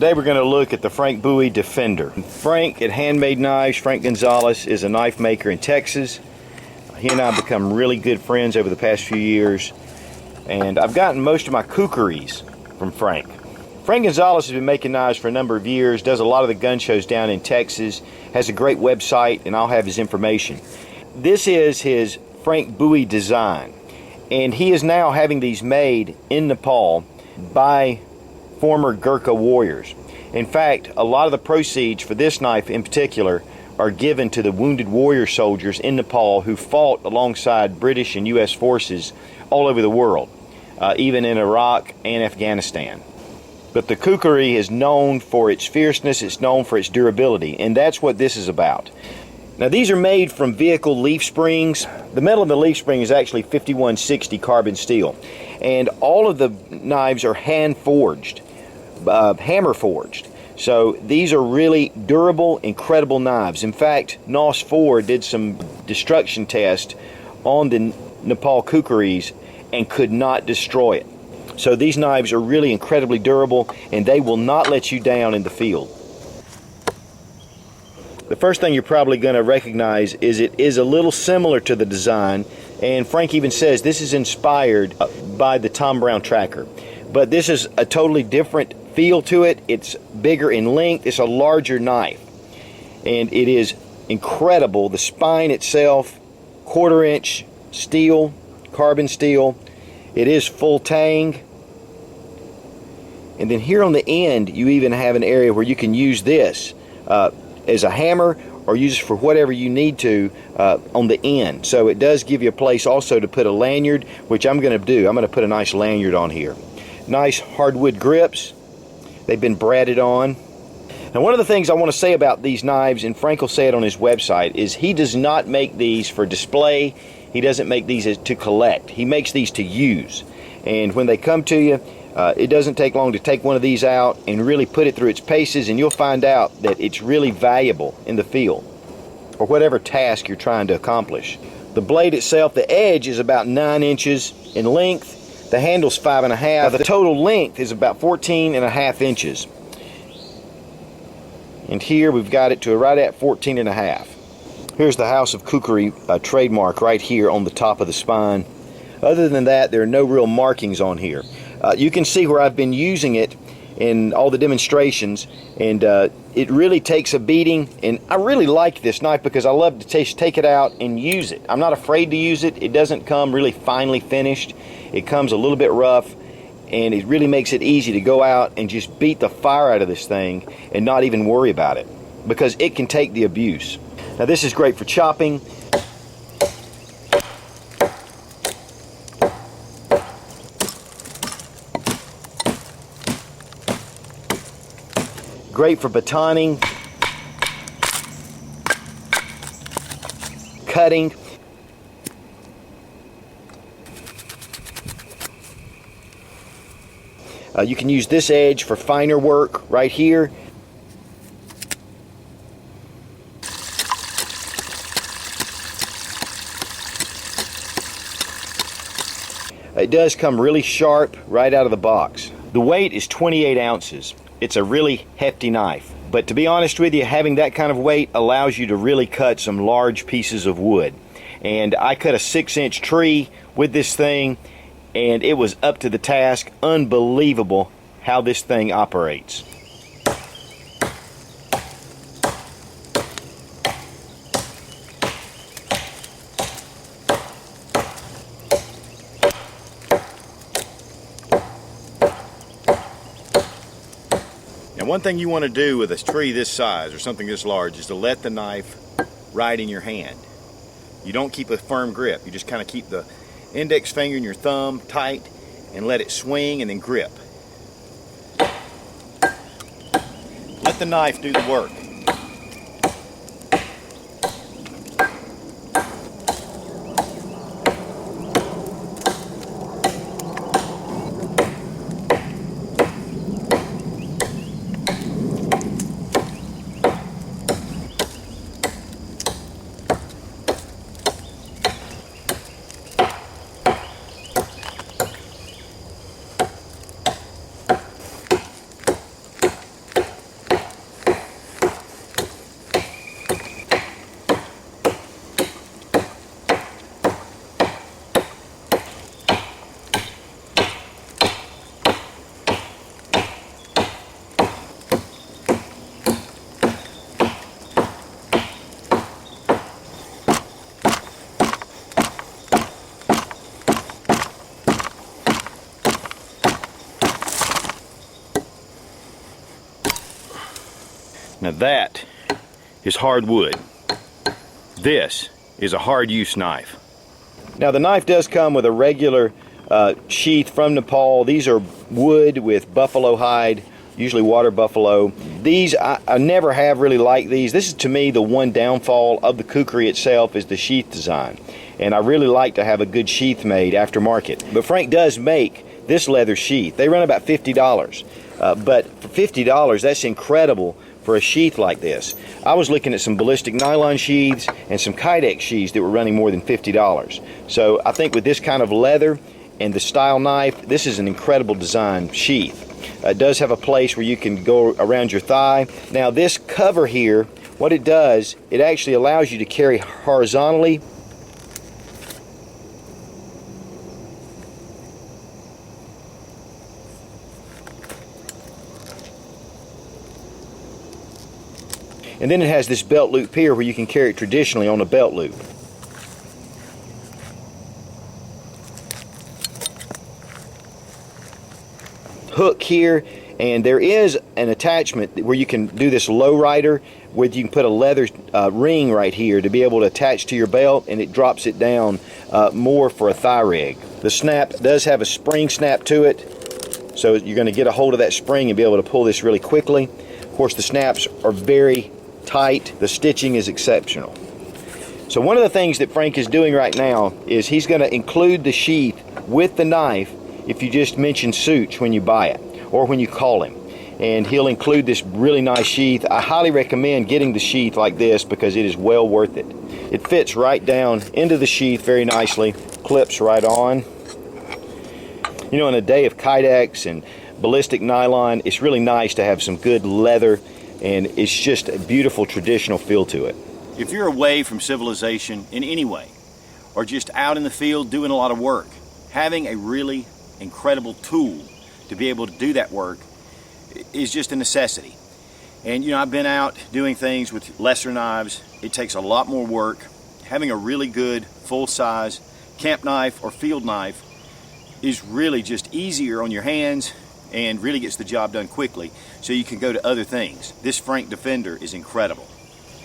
Today we're going to look at the Frank Bowie Defender. Frank at Handmade Knives, Frank Gonzalez, is a knife maker in Texas. He and I have become really good friends over the past few years, and I've gotten most of my Khukuris from Frank. Frank Gonzalez has been making knives for a number of years, does a lot of the gun shows down in Texas, has a great website, and I'll have his information. This is his Frank Bowie design, and he is now having these made in Nepal by former Gurkha warriors. In fact, a lot of the proceeds for this knife in particular are given to the wounded warrior soldiers in Nepal who fought alongside British and U.S. forces all over the world, even in Iraq and Afghanistan. But the Khukuri is known for its fierceness, it's known for its durability, and that's what this is about. Now these are made from vehicle leaf springs. The metal in the leaf spring is actually 5160 carbon steel, and all of the knives are hand forged, hammer forged. So these are really durable, incredible knives. In fact, NOS 4 did some destruction tests on the Nepal Khukuris and could not destroy it. So these knives are really incredibly durable, and they will not let you down in the field. The first thing you're probably going to recognize is it is a little similar to the design, and Frank even says this is inspired by the Tom Brown tracker. But this is a totally different feel to it. It's bigger in length, it's a larger knife, and it is incredible. The spine itself, 1/4 inch steel, carbon steel. It is full tang, and then here on the end you even have an area where you can use this as a hammer or use it for whatever you need to on the end. So it does give you a place also to put a lanyard, which I'm going to do. I'm going to put a nice lanyard on here. Nice hardwood grips. They've been bradded on. Now one of the things I want to say about these knives, and Frank will say it on his website, is he does not make these for display. He doesn't make these to collect. He makes these to use. And when they come to you, it doesn't take long to take one of these out and really put it through its paces, and you'll find out that it's really valuable in the field or whatever task you're trying to accomplish. The blade itself, the edge is about 9 inches in length. The handle's 5.5. Now, the total length is about 14.5 inches. And here we've got it to right at 14.5. Here's the House of Khukuri trademark right here on the top of the spine. Other than that, there are no real markings on here. You can see where I've been using it in all the demonstrations, and it really takes a beating, and I really like this knife because I love to take it out and use it. I'm not afraid to use it. It doesn't come really finely finished. It comes a little bit rough, and it really makes it easy to go out and just beat the fire out of this thing and not even worry about it, because it can take the abuse. Now this is great for chopping. Great for batoning, cutting. You can use this edge for finer work right here. It does come really sharp right out of the box. The weight is 28 ounces. It's a really hefty knife. But to be honest with you, having that kind of weight allows you to really cut some large pieces of wood. And I cut a 6-inch tree with this thing, and it was up to the task. Unbelievable how this thing operates. Now one thing you want to do with a tree this size or something this large is to let the knife ride in your hand. You don't keep a firm grip. You just kind of keep the index finger and your thumb tight and let it swing and then grip. Let the knife do the work. Now that is hardwood. This is a hard use knife. Now the knife does come with a regular sheath from Nepal. These are wood with buffalo hide, usually water buffalo. These, I never have really liked these. This is to me the one downfall of the Khukuri itself is the sheath design. And I really like to have a good sheath made aftermarket. But Frank does make this leather sheath. They run about $50. But for $50, that's incredible for a sheath like this. I was looking at some ballistic nylon sheaths and some Kydex sheaths that were running more than $50. So I think with this kind of leather and the style knife, this is an incredible design sheath. It does have a place where you can go around your thigh. Now this cover here, what it does, it actually allows you to carry horizontally. And then it has this belt loop here where you can carry it traditionally on a belt loop. Hook here, and there is an attachment where you can do this low rider where you can put a leather ring right here to be able to attach to your belt, and it drops it down more for a thigh rig. The snap does have a spring snap to it, so you're going to get a hold of that spring and be able to pull this really quickly. Of course, the snaps are very tight. The stitching is exceptional. So one of the things that Frank is doing right now is he's going to include the sheath with the knife if you just mention Such when you buy it or when you call him, and he'll include this really nice sheath. I highly recommend getting the sheath like this because it is well worth it. It fits right down into the sheath very nicely, clips right on. You know, in a day of Kydex and ballistic nylon, it's really nice to have some good leather, and it's just a beautiful traditional feel to it. If you're away from civilization in any way, or just out in the field doing a lot of work, having a really incredible tool to be able to do that work is just a necessity. And you know, I've been out doing things with lesser knives. It takes a lot more work. Having a really good full-size camp knife or field knife is really just easier on your hands and really gets the job done quickly, so you can go to other things. This Frank Defender is incredible.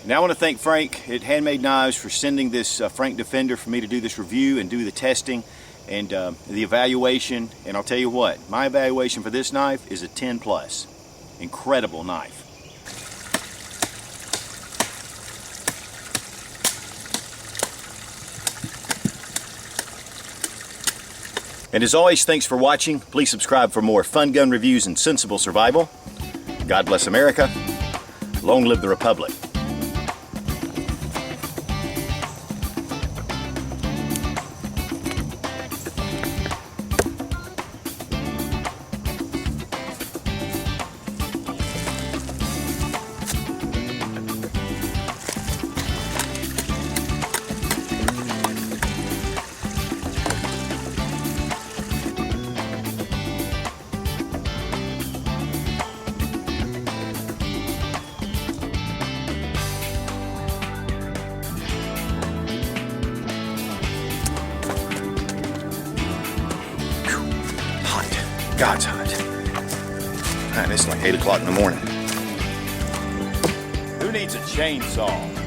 Now I want to thank Frank at Handmade Knives for sending this Frank Defender for me to do this review and do the testing and the evaluation. And I'll tell you what, my evaluation for this knife is a 10 plus. Incredible knife. And as always, thanks for watching. Please subscribe for more fun gun reviews and sensible survival. God bless America. Long live the Republic. God's hot. Man, it's like 8 o'clock in the morning. Who needs a chainsaw?